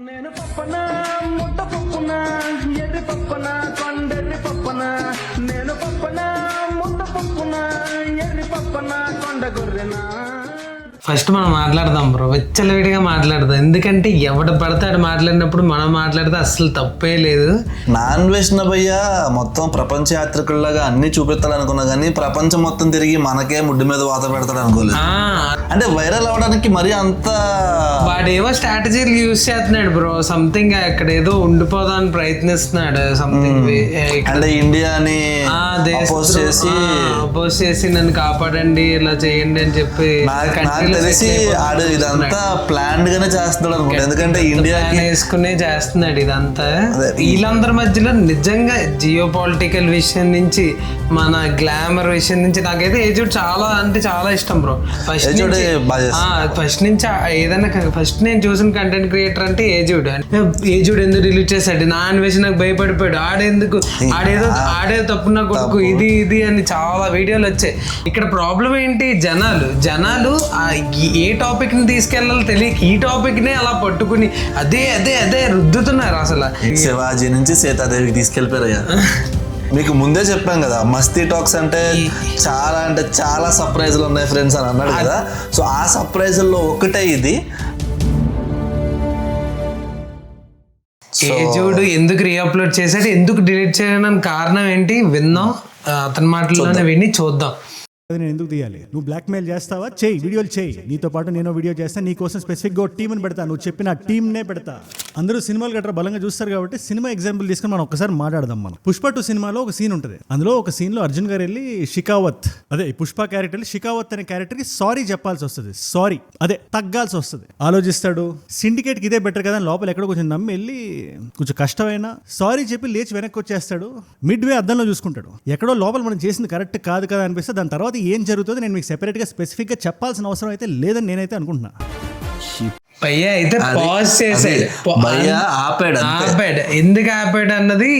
నేను పప్పన ముద్ద పప్పున ఎర్రి పప్పన కొండెర్రి పప్పన నేను పప్పన ముద్ద పప్పున ఎర్రి పప్పన కొండ గొర్రెనా. ఫస్ట్ మనం మాట్లాడదాం బ్రో, విచ్చలవిడిగా మాట్లాడదాం. ఎందుకంటే ఎవడు పడతాడు మాట్లాడినప్పుడు మనం మాట్లాడితే అసలు తప్పే లేదు. నాన్ వైష్ణవయ్య మొత్తం ప్రపంచ యాత్రికుల్లాగా అన్ని చూపిస్తాడు అనుకున్నా కానీ ప్రపంచం మొత్తం తిరిగి మనకే ముడ్డు మీద వాత పెడతాడు అనుకోలేదు. అంటే వైరల్ అవడానికి మరి అంత వాడేవో స్ట్రాటజీలు యూజ్ చేస్తున్నాడు బ్రో. సంథింగ్ అక్కడ ఏదో ఉండిపోదాని ప్రయత్నిస్తున్నాడు. సంథింగ్ అంటే ఇండియాని అపోజ్ చేసి నన్ను కాపాడండి ఇలా చేయండి అని చెప్పి తెలిసి ఆడు ఇదంతా ప్లాన్డ్ గానే చేస్తున్నాడు అనుకుంటా. ఎందుకంటే ఇండియా వేసుకునే చేస్తున్నాడు ఇదంతా. వీళ్ళందరి మధ్యలో నిజంగా జియో పొలిటికల్ విషయం నుంచి మన గ్లామర్ విషయం నుంచి నాకైతే ఏజుడ్ చాలా అంటే చాలా ఇష్టం బ్రో. ఫస్ట్ నుంచి ఏదైనా ఫస్ట్ నేను చూసిన కంటెంట్ క్రియేటర్ అంటే ఏజుడ్ ఎందుకు రిలీజ్ చేశాడు, నా అన్వేషణ నాకు భయపడిపోయాడు, ఆడేదో తప్పున కొడుకు ఇది అని చాలా వీడియోలు వచ్చాయి. ఇక్కడ ప్రాబ్లం ఏంటి, జనాలు ఏ టాపిక్ ని తీసుకెళ్ళాలో తెలియక ఈ టాపిక్ నే అలా పట్టుకుని అదే రుద్దుతున్నారు. అసలు శివాజీ నుంచి సీతాదేవికి తీసుకెళ్ళిపోయారు. మీకు ముందే చెప్పాం కదా, మస్తీ టాక్స్ అంటే చాలా సర్ప్రైజ్లు ఉన్నాయి ఫ్రెండ్స్ అని అన్నాడు కదా. సో ఆ సర్ప్రైజ్ల్లో ఒకటే ఇది. ఏజుడు ఎందుకు రీఅప్లోడ్ చేశాడు, ఎందుకు డిలీట్ చేయడానికి కారణం ఏంటి విందాం. అతని మాటల్లోనే విని చూద్దాం. నేను ఎందుకు తీయాలి, నువ్వు బ్లాక్మెయిల్ చేస్తావా, చేయి, వీడియోలు చేయి, నీతో పాటు నేను వీడియో చేస్తాను, నీకోసం స్పెసిఫిక్గా టీంని పెడతా, నువ్వు చెప్పిన టీంనే పెడతా. అందరూ సినిమాలు గట్రా బలంగా చూస్తారు కాబట్టి సినిమా ఎగ్జాంపుల్ తీసుకుని మనం ఒకసారి మాట్లాడదాం. మనం పుష్ప 2 సినిమాలో ఒక సీన్ ఉంటుంది. అందులో ఒక సీన్లో అర్జున్ గారు వెళ్ళి పుష్ప క్యారెక్టర్ షికావత్ అనే క్యారెక్టర్కి సారీ చెప్పాల్సి వస్తుంది, తగ్గాల్సి వస్తుంది. ఆలోచిస్తాడు, సిండికేట్కి ఇదే బెటర్ కదా, లోపల ఎక్కడో కొంచెం నమ్మి వెళ్ళి కొంచెం కష్టమైన సారీ చెప్పి లేచి వెనక్కి వచ్చేస్తాడు. మిడ్ వే అద్దంలో చూసుకుంటాడు, ఎక్కడో లోపల మనం చేసింది కరెక్ట్ కాదు కదా అనిపిస్తే దాని తర్వాత ఏం జరుగుతుందో నేను మీకు సెపరేట్గా స్పెసిఫిక్గా చెప్పాల్సిన అవసరం అయితే లేదని నేనైతే అనుకుంటున్నా. భయ్యా అయితే పాజ్ చేసాడు, ఆపాడు. ఎందుకు ఆపాడు అన్నది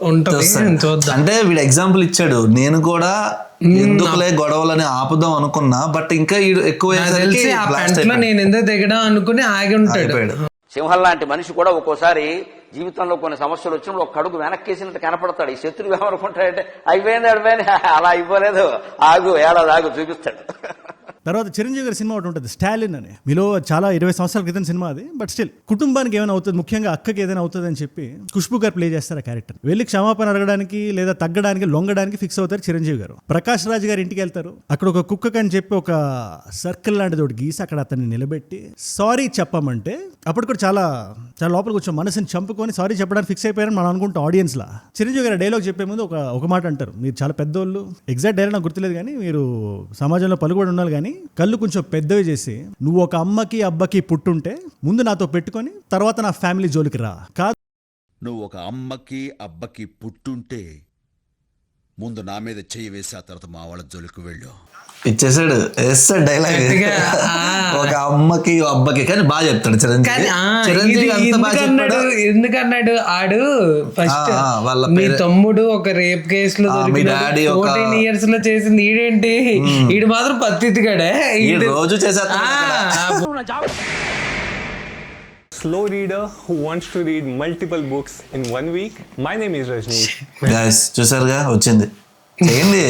ఉంటుంది, చూద్దాం. అంటే వీడు ఎగ్జాంపుల్ ఇచ్చాడు, నేను కూడా ఎందుకులే గొడవలని ఆపుదాం అనుకున్నా, బట్ ఇంకా ఎక్కువ నేను ఎందుకు దిగడం అనుకుని ఆగి ఉంటాడు. సింహం లాంటి మనిషి కూడా ఒక్కోసారి జీవితంలో కొన్ని సమస్యలు వచ్చినప్పుడు ఒక అడుగు వెనక్కేసినట్టు కనపడతాడు. ఈ శత్రువు ఏమనుకుంటాడంటే అయిపోయింది అలా అయిపోలేదు, ఆగు చూపిస్తాడు. తర్వాత చిరంజీవి గారి సినిమా ఒకటి ఉంటుంది, స్టాలిన్ అని. మీలో చాలా 20 సంవత్సరాల క్రితం సినిమా అది, బట్ స్టిల్ కుటుంబానికి ఏమైనా అవుతుంది, ముఖ్యంగా అక్కకి ఏదైనా అవుతుంది అని చెప్పి ఖుష్బూ గారు ప్లే చేస్తారు ఆ క్యారెక్టర్. వెళ్ళి క్షమాపణ అడగడానికి లేదా తగ్గడానికి లొంగడానికి ఫిక్స్ అవుతారు చిరంజీవి గారు. ప్రకాష్ రాజ్ గారు ఇంటికి వెళ్తారు, అక్కడ ఒక కుక్కకి అని చెప్పి ఒక సర్కిల్ లాంటిది ఒకటి గీసి అక్కడ అతన్ని నిలబెట్టి సారీ చెప్పమంటే అప్పుడు కూడా చాలా లోపల కొంచెం మనసుని చంపుకొని సారీ చెప్పడానికి ఫిక్స్ అయిపోయారని మనం అనుకుంటాం ఆడియన్స్ లా. చిరంజీవి గారు డైలాగ్ చెప్పే ముందు ఒక మాట అంటారు, మీరు చాలా పెద్దోళ్ళు, ఎగ్జాక్ట్ డైలాగ్ నాకు గుర్తులేదు కానీ మీరు సమాజంలో పలుకుబడి ఉండాలి కానీ కళ్ళు కొంచెం పెద్దవి చేసి నువ్వు ఒక అమ్మకి అబ్బకి పుట్టుంటే ముందు నాతో పెట్టుకొని తర్వాత నా ఫ్యామిలీ జోలికి రా. కాదు, నువ్వు ఒక అమ్మకి అబ్బకి పుట్టుంటే ముందు నా మీద చెయ్యి వేసి ఆ తర్వాత మా వాళ్ళ జోలికి వెళ్ళు. ఇచ్చేసాడు డైలాగ్, ఒక అమ్మకి అబ్బకి. కానీ బాగా చెప్తాడు చిరంజీవి. ఎందుకన్నాడు ఆడు ఫస్ట్ మీ తమ్ముడు ఒక రేప్ కేసులో 14 years లో చేసింది ఈడేంటి, ఈడు మాత్రం పత్తిగాడే రోజు చేసా. Slow reader who wants to read multiple books in 1 week. My name is Rajneesh. Guys, చూసారుగా వచ్చింది, చేయండి,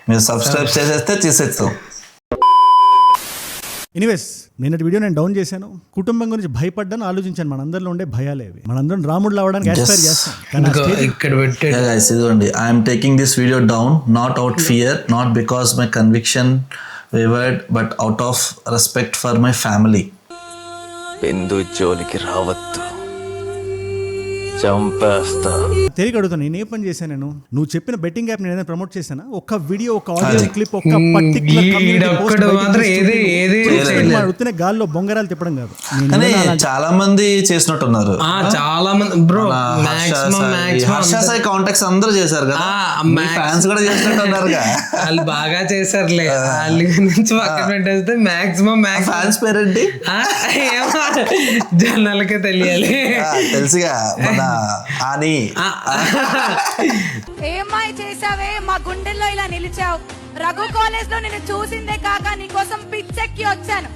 మీరు సబ్స్క్రైబ్ చేసేస్తే తీసేస్తాం. ఎనీవేస్ నిన్నటి వీడియో నేను డౌన్ చేశాను, కుటుంబం గురించి భయపడ్డాను, ఆలోచించాను. మనందరిలో ఉండే భయాలే అవి, మనందరం రాముడు అవడానికి ఆస్పైర్ చేస్తాం. ఇదిగోండి, I'm taking this video down not out fear, not because my conviction wavered, but out of respect for my family. Bindu జోలికి రావద్దు, చంపేస్తా. తెలియక అడుగుతాను, నేను ఏ పని చేశాను? నేను నువ్వు చెప్పిన బెట్టింగ్ యాప్ నేను ప్రమోట్ చేశానా? ఒక్క వీడియో, ఒక ఆడియో క్లిప్, ఒక్క పర్టిక్యులర్ కమ్యూనిటీ గాల్లో బొంగరాలు తిప్పడం కాదు. చాలా మంది చేసినట్టున్నారు, చాలా మంది బ్రో. కాంటాక్ట్స్ అందరూ చేశారు కదా, ఫ్యాన్స్ కూడా చేసినట్టున్నారు. వాళ్ళు బాగా చేశారులే, వాళ్ళ నుంచి పక్కన పెట్టేస్తే మాక్సిమం ఫ్యాన్స్ పేరేంటి జనాలకే తెలియాలి, తెలుసుగా. ఏమై చేసావే, మా గుండెల్లో ఇలా నిలిచావు. రఘు కాలేజ్ లో నేను చూసిందే కాక నీకోసం పిచ్చెక్కి వచ్చాను.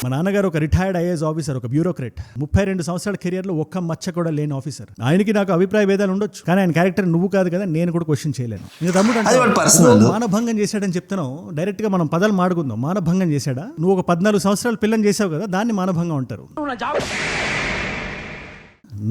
మా నాన్నగారు ఒక రిటైర్డ్ ఐఏఎస్ ఆఫీసర్, ఒక బ్యూరోక్రేట్, 32 సంవత్సరాల కెరియర్లో ఒక్క మచ్చ కూడా లేని ఆఫీసర్. ఆయనకి నాకు అభిప్రాయ భేదాలు ఉండొచ్చు, కానీ ఆయన క్యారెక్టర్ నువ్వు కాదు కదా, నేను కూడా క్వశ్చన్ చేయలేను. ఇంకా తమ్ముడు అది వాడి personal. మానభంగం చేశాడని చెప్తున్నావు, డైరెక్ట్ గా మనం పదాలు మాడుకుందాం. మానభంగం చేశాడా? నువ్వు ఒక 14 సంవత్సరాల పిల్లని చేసావు కదా, దాన్ని మానభంగం అంటారు.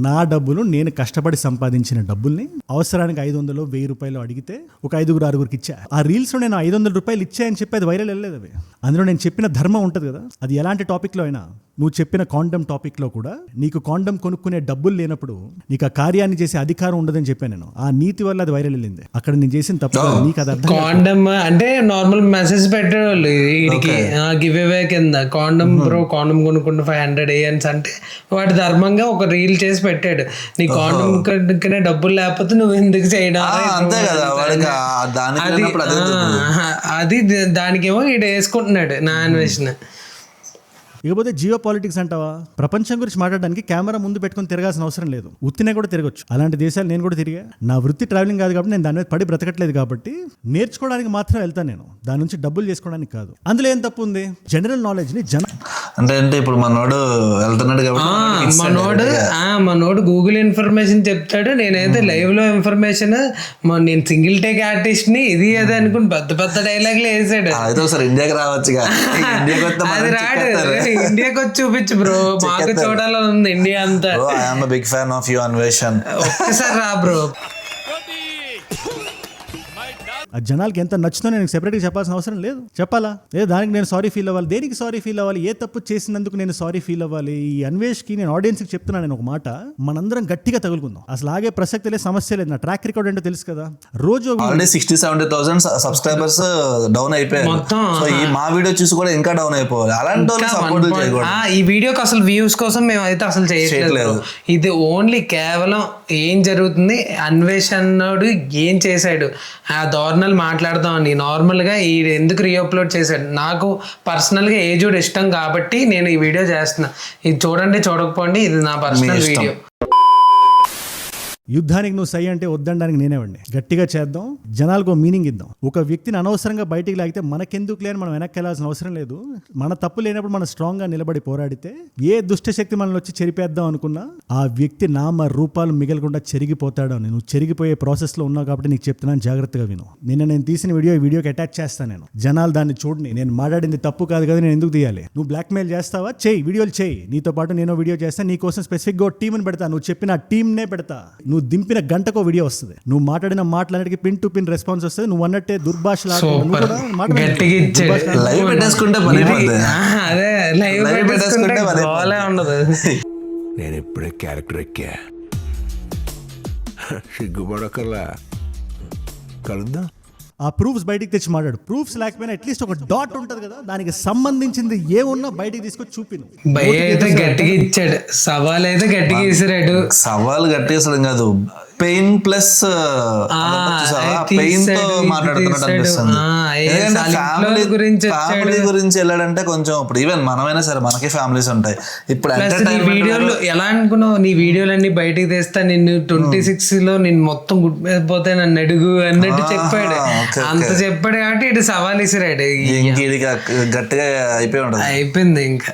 నా డబ్బులు, నేను కష్టపడి సంపాదించిన డబ్బుల్ని అవసరానికి 500 1000 రూపాయలు అడిగితే ఒక 5-6 ఇచ్చా. ఆ రీల్స్ లో నేను 500 రూపాయలు ఇచ్చాయని చెప్పి అది వైరల్ వెళ్ళలేదు. అవి అందులో నేను చెప్పిన ధర్మం ఉంటుంది కదా, అది ఎలాంటి టాపిక్ లో అయినా. నువ్వు చెప్పిన కాండమ్ టాపిక్ లో కూడా నీకు కాండమ్ కొనుక్కునే డబ్బులు లేనప్పుడు నీకు ఆ కార్యాన్ని చేసే అధికారం ఉండదని చెప్పాను నేను. ఆ నీతి వల్ల అది వైరల్ వెళ్ళింది. అక్కడ నేను చేసిన తప్పు కాదు, నీకు అది అర్థం కాదు. కాండమ్ అంటే నార్మల్ మెసేజ్ పెట్టేవాళ్ళు వీడికి గివ్ అవే కింద, కాండమ్ బ్రో కాండమ్ కొనుక్కుంటే 500 ఏయన్స్ అంటే వాటి ధర్మంగా ఒక రీల్ చేసి పెట్టాడు. నీ కాండమ్ కొనుక్కునే డబ్బులు లేకపోతే నువ్వు ఎందుకు చేయడం, అంతే కదా, వాడికి దానికి లేనప్పుడు అదే దొరుకుతుంది. అది దానికేమో వీడు వేసుకుంటున్నాడు నా అన్వేషణ. ఇకపోతే జియో పాలిటిక్స్ అంటావా? ప్రపంచం గురించి మాట్లాడడానికి కెమెరా ముందు పెట్టుకుని తిరగాల్సిన అవసరం లేదు, ఉత్తినే కూడా తిరగచ్చు. అలాంటి దేశాలు నేను కూడా తిరిగా. నా వృత్తి ట్రావెలింగ్ కాదు కాబట్టి నేను దాని మీద పడి బ్రతకట్లేదు కాబట్టి నేర్చుకోవడానికి మాత్రం వెళ్తాను నేను, దాని నుంచి డబ్బులు చేసుకోవడానికి కాదు. అందులో ఏం తప్పు ఉంది? జనరల్ నాలెడ్జ్ ని అంటే ఇప్పుడు మనోడు వెళ్తున్నాడు కాబట్టి మనోడు గూగుల్ ఇన్ఫర్మేషన్ చెప్తాడు, నేనైతే లైవ్ లో ఇన్ఫర్మేషన్, నేను సింగిల్ టేక్ ఆర్టిస్ట్ ని ఇది అదే అనుకుని పెద్ద పెద్ద డైలాగ్లు వేసాడు. అయితే ఒకసారి ఇండియాకి రావచ్చుగా. అది రాడు, ఇండియాకి వచ్చి చూపించు బ్రో, మాకు చూడాలని ఉంది ఇండియా అంతా. I'm a big fan of you Anveshan. ఒక్కసారి రా బ్రో. ఆ జనాలకి ఎంత నచ్చుతో నేను సెపరేట్గా చెప్పాల్సిన అవసరం లేదు. చెప్పాలా? లేదు దానికి నేను సారీ ఫీల్ అవ్వాలి. దేనికి సారీ ఫీల్ అవ్వాలి? ఏ తప్పు చేసినందుకు నేను సారీ ఫీల్ అవ్వాలి? ఈ అన్వేష్కి నేను ఆడియన్స్కి చెప్తున్నాను నేను ఒక మాట, మనందరం గట్టిగా తగులుకుందాం. అసలు ఆగే ప్రసక్తి లేదు, సమస్య లేదు. నా ట్రాక్ రికార్డ్ ఏంటో తెలుసు కదా. రోజు 60-70,000 సబ్స్క్రైబర్స్ డౌన్ అయిపోయారు. సో ఈ మా వీడియో చూసి కూడా ఇంకా డౌన్ అయిపోవాలి. అలాంటి వాళ్ళు సపోర్ట్ చేయకూడదు. ఈ వీడియోకి అసలు వ్యూస్ కోసం మేము అయితే అసలు చేయట్లేదు. ఇది ఓన్లీ కేవలం ఏం జరుగుతుంది, అన్వేషణుడు ఏం చేశాడు, ఆ దారుణాలు మాట్లాడదామని. నార్మల్గా ఈ ఎందుకు రీఅప్లోడ్ చేశాడు, నాకు పర్సనల్గా ఏజుడ్ ఇష్టం కాబట్టి నేను ఈ వీడియో చేస్తున్నా. ఇది చూడండి, చూడకపోండి, ఇది నా పర్సనల్ వీడియో. యుద్ధానికి నువ్వు సై అంటే వద్దడానికి నేనేవండి. గట్టిగా చేద్దాం, జనాలకు మీనింగ్ ఇద్దాం. ఒక వ్యక్తిని అనవసరంగా బయటికి లాగితే మనకెందుకు లేని మనం వెనక్కి వెళ్ళాల్సిన అవసరం లేదు. మన తప్పు లేనప్పుడు మనం స్ట్రాంగ్ గా నిలబడి పోరాడితే ఏ దుష్టశక్తి మనల్ని వచ్చి చెరిపేద్దాం అనుకున్నా ఆ వ్యక్తి నామ రూపాలు మిగలకుండా చెరిగిపోతాడు. నువ్వు చెరిగిపోయే ప్రాసెస్ లో ఉన్నావు కాబట్టి నీకు చెప్తున్నాను, జాగ్రత్తగా విను. నేను తీసిన ఈ వీడియోకి అటాచ్ చేస్తాను నేను. జనాలు దాన్ని చూడని. నేను మాట్లాడింది తప్పు కాదు కదా, నేను ఎందుకు తీయాలి? నువ్వు బ్లాక్ మెయిల్ చేస్తావా? చెయ్యి, వీడియోలు చెయ్యి. నీతో పాటు నేను వీడియో చేస్తాను, నీ కోసం స్పెసిఫిక్ గా టీంని పెడతా. నువ్వు చెప్పిన టీంనే పెడతా. నువ్వు దింపిన గంటకో వీడియో వస్తుంది. నువ్వు మాట్లాడిన మాటలన్నిటికీ పిన్ టు పిన్ రెస్పాన్స్ వస్తుంది. నువ్వు అన్నట్టే దుర్భాష నేను ఇప్పుడే క్యారెక్టర్ ఎక్కా, సిగ్గుపడకల్లా కలుద్దాం. ఆ ప్రూఫ్స్ బయటికి తెచ్చి మాట్లాడు. ప్రూఫ్స్ లేకపోయినా అట్లీస్ట్ ఒక డాట్ ఉంటుంది కదా, దానికి సంబంధించింది ఏమున్నా బయటికి తీసుకొచ్చి చూపి. గట్టిగా ఇచ్చాడు, సవాల్ అయితే గట్టిగా ఇసిరాడు. సవాల్ గట్టిగా ఇసడం కాదు, పెయిన్ ప్లస్ పెయిన్ తో మాట్లాడుతున్నట్టు అనిపిస్తుంది. ఫ్యామిలీ గురించి వెళ్ళాడంటే కొంచెం, ఇప్పుడు ఈవెన్ మనమైనా సరే మనకి ఫ్యామిలీస్ ఉంటాయి. ఇప్పుడు వీడియోలు ఎలా అనుకున్నావు? నీ వీడియోలన్నీ బయటికి తెస్తా, నిన్ను 26 లో నేను మొత్తం గుడ్డిపోతే నన్ను అడుగు అన్నట్టు చెప్పాడు. అంత చెప్పాడు కాబట్టి ఇటు సవాల్ ఇసిరాడు. గట్టిగా అయిపోయి ఉంటుంది, అయిపోయింది. ఇంకా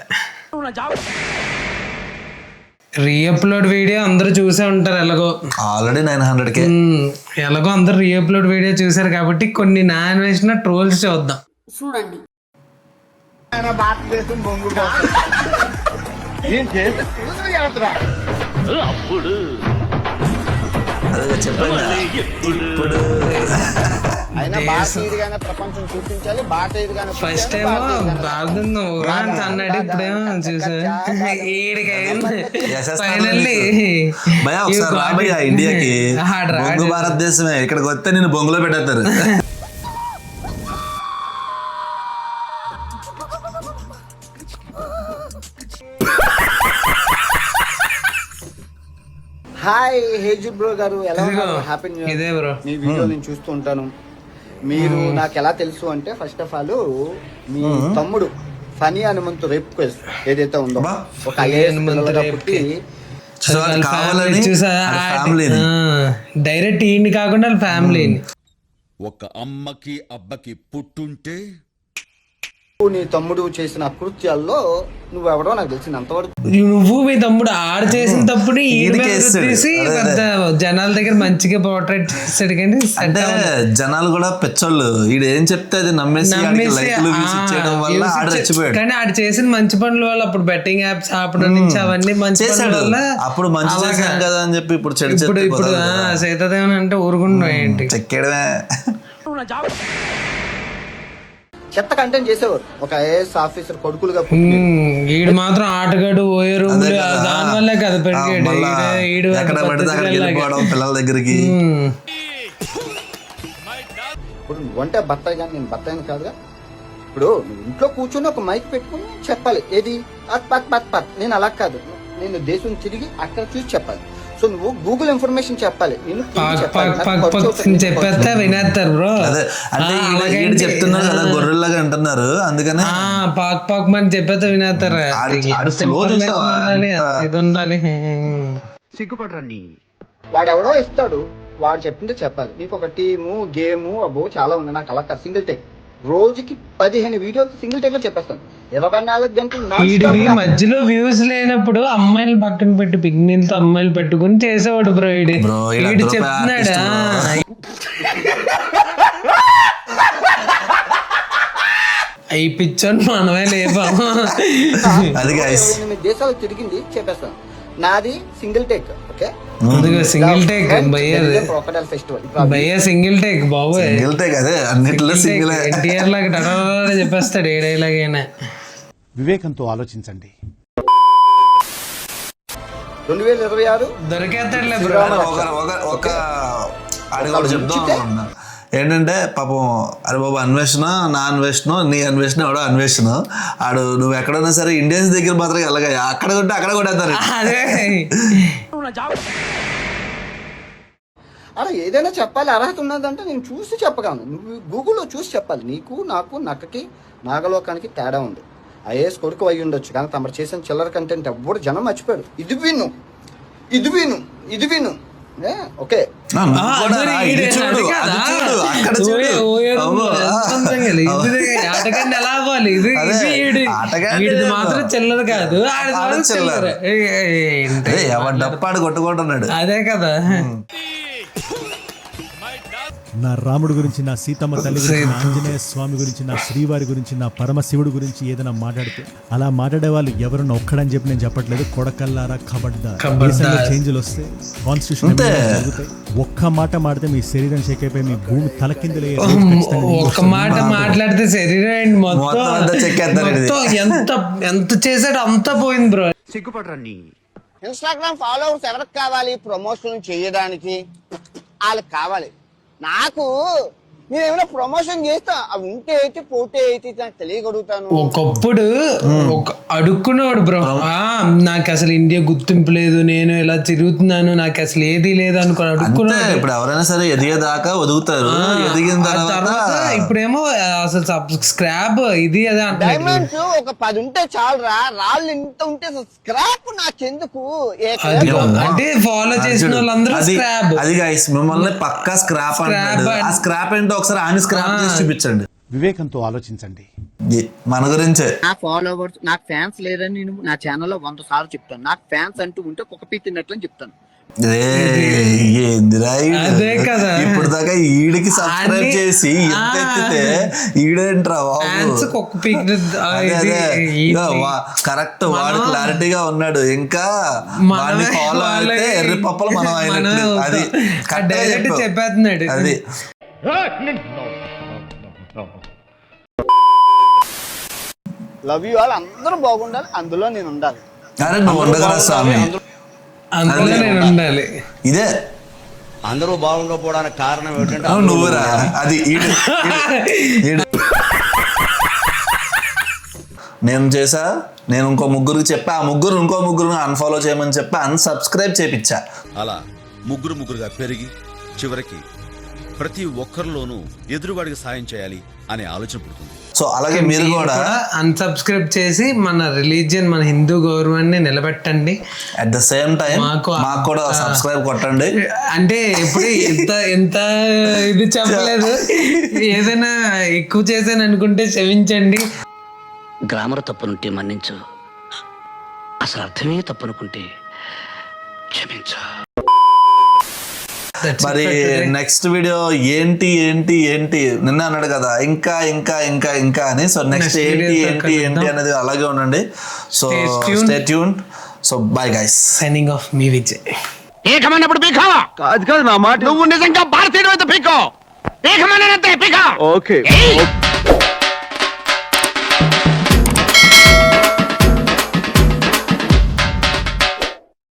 రీఅప్లోడ్ వీడియో అందరూ చూసే ఉంటారు, ఎలాగో ఆల్రెడీ 900K ఎలాగో అందరూ రీఅప్లోడ్ వీడియో చూసారు కాబట్టి కొన్ని నా అన్వేషణ ట్రోల్స్ చూద్దాం. చూడండి, అప్పుడు చెప్పండి. ఇప్పుడు ఫస్ట్ టైం అన్నాడు, ఇప్పుడేమో చూసా ఫైనల్లీ ఇండియాకి బొంగు భారతదేశమే. ఇక్కడికి వస్తే నేను బొంగులో పెట్టేస్తారు. హాయ్ హేజీ బ్రో గారు, ఎలా ఉన్నారు? Happy new year. మీ వీడియో నేను చూస్తూ ఉంటాను. మీరు నాకు ఎలా తెలుసు అంటే, ఫస్ట్ ఆఫ్ ఆల్ మీ తమ్ముడు ఫనీ హనుమంతు రేప్ కేసు ఏదైతే ఉందో, ఒక డైరెక్ట్ ఈయన్ని కాకుండా ఫ్యామిలీని, ఒక అమ్మకి అబ్బకి పుట్టుంటే నీ తమ్ముడు చేసిన అకృత్యాల్లో నువ్వెవడో నాకు తెలిసింది అంతవరకు. నువ్వు మీ తమ్ముడు ఆడు చేసిన తప్పుడు ఈడికి వేస్తాడు. తీసి పెద్ద జనాల దగ్గర మంచిగా పోర్ట్రేట్ చేస్తాడు కానీ అంటే జనాలు కూడా పెచ్చోళ్ళు, ఈడు ఏం చెప్తే అది నమ్మేసి లైక్లు వ్యూస్ ఇచ్చేయడం వల్ల ఆడు చచ్చిపోయాడు. కానీ ఆడు చేసిన మంచి పనుల వల్ల అప్పుడు బెట్టింగ్ యాప్స్ ఆపడం నుంచి అవన్నీ మంచి పనుల వల్ల అప్పుడు మంచి చేశాం కదా అని చెప్పి ఇప్పుడు చెడు ఇప్పుడు సీతాదేవన్ అంటే ఊరుకుంటున్నా ఏంటి చెక్కడమే. చెత్త కంటెంట్ చేసేవారు ఒక ఐఏఎస్ ఆఫీసర్ కొడుకులుగా. ఈడు మాత్రం ఆటగాడు ఓయే రూమ్ దాని వల్లే కదా పెరిగాడు. ఎక్కడ పడితే అక్కడికి వెళ్ళిపోవడం పిల్లల దగ్గరికి. ఇప్పుడు నువ్వంటే భర్త కానీ నేను భర్త అని కాదుగా. ఇప్పుడు నువ్వు ఇంట్లో కూర్చొని ఒక మైక్ పెట్టుకుని చెప్పాలి ఏది పట్ పట్ పట్. నేను అలా కాదు, నేను దేశం తిరిగి అక్కడ చూసి చెప్పాలి. సో నువ్వు గూగుల్ ఇన్ఫర్మేషన్ చెప్పాలి, నేను చెప్పేస్తే వినేస్తారు బ్రో. అదే అంటే ఈడు చెప్తున్నారు కదా గొర్రెల్లాగా అంటున్నారు, అందుకనే పాక్ పాక్ అని చెప్పేస్తే వినేస్తారు. ఇది ఉండాలి. సిగ్గుపడరండి. వాడు ఎవడో ఇస్తాడు, వాడు చెప్పిందే చెప్పాలి. నీకు ఒక టీము గేము అబ్బో చాలా ఉంది. నాకు అలా సింగిల్ టేక్ రోజుకి 15 వీడియోలు సింగిల్ టేక్ లో చెప్పేస్తాను. 24 గంటలు మధ్యలో వ్యూస్ లేనప్పుడు అమ్మాయిలు పక్కన పెట్టి పిగ్నీలతో అమ్మాయిలు పెట్టుకుని చేసేవాడు బ్రో. ఈడు చెప్తున్నాడా అయి పిచ్చోని మనమే లేపాము. దేశాలు తిరిగింది చెప్పేస్తాను. నాది single take. Okay single take crocodile festival భయ్యా సింగిల్ టేక్ బాబు. సింగిల్ టేక్ అదే అన్నిట్లో సింగిల్. ఎన్టీఆర్ లాగా చెప్పేస్తాడు ఏ డైలాగ్ అయినా. వివేకంతో ఆలోచించండి. 2026 దొరికేస్తాడులే ఒక అడిగాడు చెప్తాం ఏంటంటే పాపం అరే బాబు అన్వేషణ నా అన్వేషణ నీ అన్వేషణ ఎవడో అన్వేషణ ఆడు నువ్వు ఎక్కడన్నా సరే ఇండియన్స్ దగ్గర మాత్రం ఎలాగ అక్కడ కొట్టి అక్కడ కొట్టేస్తారు. అలా ఏదైనా చెప్పాలి అర్హత ఉన్నదంటే నేను చూసి చెప్పగలను. నువ్వు గూగుల్లో చూసి చెప్పాలి. నీకు నాకు నక్కకి నాగలోకానికి తేడా ఉంది. ఐఏఎస్ కొడుకు అయి ఉండొచ్చు కానీ తమరు చేసిన చిల్లర కంటెంట్ ఎవ్వరు జనం మర్చిపోయారు. ఇది విను ఇది విను ఇది విను ఓకే మాత్రం చిల్లర కాదు, డప్పాడు కొట్టుకుంటున్నాడు. అదే కదా. నా రాముడు గురించి, నా సీతమ్మ తల్లి గురించి, నా ఆంజనేయ స్వామి గురించి, నా శ్రీవారి గురించి, నా పరమశివుడి గురించి ఏదైనా మాట్లాడితే అలా మాట్లాడే వాళ్ళు ఎవరన్నా ఒక్కడని చెప్పి నేను చెప్పట్లేదు. కొడకల్లారా ఖబర్దార్. దేశంలో చేంజ్లు వస్తే కాన్స్టిట్యూషన్ జరుగుతాయి. ఒక్క మాట మాడితే మీ శరీరం షేక్ అయిపోయి మీ భూమి తలకిందులే. ఒక్క మాట మాట్లాడితే శరీరం ఎంత చేసాడు అంతా పోయింది బ్రో. సిగ్గుపడరండి. ఇన్స్టాగ్రామ్ ఫాలోవర్స్ ఎవరికి కావాలి? ప్రమోషన్ చేయడానికి వాళ్ళకి కావాలి. నాకు నేను ఏమైనా ప్రమోషన్ చేస్తా అవి ఉంటే అయితే పోతే అయితే నాకు తెలియగలుగుతాను. ఒకప్పుడు అడుక్కున్నాడు బ్రో, నాకు అసలు ఇండియా గుర్తింపు లేదు, నేను ఇలా తిరుగుతున్నాను, నాకు అసలు ఏది లేదు అనుకో అడుక్కున్నాడు. ఇప్పుడు ఎవరైనా సరే ఎదిగేదాకా వదుగుతారు, ఎదిగిన తర్వాత ఇప్పుడేమో అసలు స్క్రాప్ ఇది అదే డైమండ్స్ ఒక 10 ఉంటే చాలు రా, రాళ్ళు ఇంత ఉంటే స్క్రాప్ నాకెందుకు? అంటే ఫాలో చేసిన వాళ్ళందరూ స్క్రాప్. అది గైస్ మిమ్మల్ని పక్కా స్క్రాప్ అంటాడు. ఆ స్క్రాప్ ఏంటో ఒకసారి ఆయన స్క్రాప్ చేసి చూపించండి. వివేకంతో ఆలోచించండి. మన గురించే. నా ఫాలోవర్స్ నాకు ఫ్యాన్స్ లేరని నేను నా ఛానల్లో 100 సార్లు చెప్తాను. నాకు ఫ్యాన్స్ అంటూ ఉంటే ఒక పీ తిన్నట్లని చెప్తాను. ఇప్పుడు దాకా ఈడికి సబ్స్క్రైబ్ చేసి ఎంత ఎత్తితే ఈడేంట్రా కరెక్ట్ వాడు క్లారిటీగా ఉన్నాడు. ఇంకా వాడిని ఫాలో అయితే ఎర్రి పప్పలు మనం అయినట్లు. అది చెప్పేస్తున్నాడు. అది లవ్ యూ ఆల్. అందరూ బాగుండాలి, అందులో నేను ఉండాలి. అరే నువ్వు ఉండగల స్వామి, అందులో నేను ఉండాలి. ఇదే అందరూ బాగుండకపోవడానికి కారణం ఏంటంటే నువ్వురా. అది నేను చేసా, నేను ఇంకో ముగ్గురికి చెప్పా, ఆ ముగ్గురు ఇంకో ముగ్గురు అన్ఫాలో చేయమని చెప్పి అన్సబ్స్క్రైబ్ చేపించా. అలా ముగ్గురుగా పెరిగి చివరికి ప్రతి ఒక్కరిలోనూ ఎదురువాడికి సాయం చేయాలి అనే ఆలోచన పుడుతుంది. సో అలాగే మీరు కూడా అన్సబ్స్క్రైబ్ చేసి మన రిలీజియన్, మన హిందూ గవర్నమెంట్ ని నిలబెట్టండి. అట్ ద సేమ్ టైం మాకు కూడా సబ్స్క్రైబ్ కొట్టండి. అంటే ఇప్పుడు ఎంత ఇది చెప్పలేదు, ఏదైనా ఎక్కువ చేశాను అనుకుంటే క్షమించండి. గ్రామర్ తప్పునుంటే మన్నించు, అసలు అర్థమే తప్పునుకుంటే క్షమించు. మరి నెక్స్ట్ వీడియో ఏంటి ఏంటి ఏంటి నిన్న అన్నాడు కదా ఇంకా ఇంకా ఇంకా ఇంకా అని. సో నెక్స్ట్ ఏంటి ఏంటి ఏంటి అనేది అలాగే ఉండండి. So stay tune. So bye guys. Signing off మీ విజయ్. ఏకమైనప్పుడు పీకా కాదు కాదు నా మాట, నువ్వు నిజంగా భారతీయుడు అయితే పీకో, ఏకమైనంతే పీకా. ఓకే.